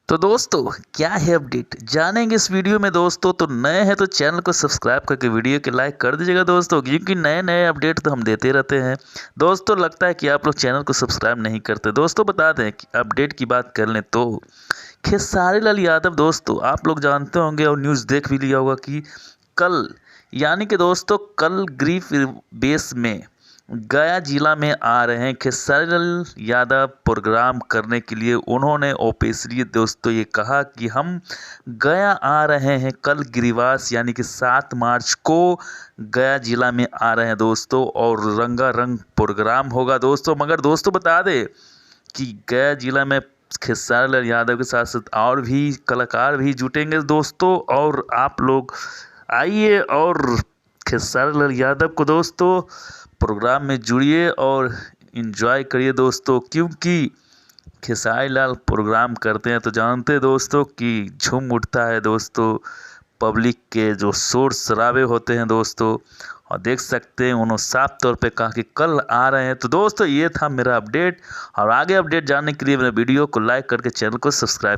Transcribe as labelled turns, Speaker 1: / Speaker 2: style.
Speaker 1: तो दोस्तों क्या है अपडेट जानेंगे इस वीडियो में। दोस्तों तो नए हैं तो चैनल को सब्सक्राइब करके वीडियो के लाइक कर दीजिएगा दोस्तों, क्योंकि नए नए अपडेट तो हम देते रहते हैं। दोस्तों लगता है कि आप लोग चैनल को सब्सक्राइब नहीं करते। दोस्तों बता दें कि अपडेट की बात कर लें तो खेसारी लाल यादव दोस्तों आप लोग जानते होंगे और न्यूज़ देख भी लिया होगा कि कल यानी कि दोस्तों कल ग्रीफ बेस में गया जिला में आ रहे हैं खेसारी लाल यादव प्रोग्राम करने के लिए। उन्होंने ऑफिशियली दोस्तों ये कहा कि हम गया आ रहे हैं कल गिरिवास यानी कि 7 मार्च को गया जिला में आ रहे हैं दोस्तों, और रंगारंग प्रोग्राम होगा दोस्तों। मगर दोस्तों बता दें कि गया जिला में खेसारी लाल यादव के साथ साथ और भी कलाकार भी जुटेंगे दोस्तों, और आप लोग आइए और खेसारी लाल यादव को दोस्तों प्रोग्राम में जुड़िए और इन्जॉय करिए दोस्तों, क्योंकि खेसारी लाल प्रोग्राम करते हैं तो जानते हैं दोस्तों कि झूम उठता है दोस्तों। पब्लिक के जो शोर शराबे होते हैं दोस्तों, और देख सकते हैं उन्होंने साफ तौर पे कहा कि कल आ रहे हैं। तो दोस्तों ये था मेरा अपडेट, और आगे अपडेट जानने के लिए मेरे वीडियो को लाइक करके चैनल को सब्सक्राइब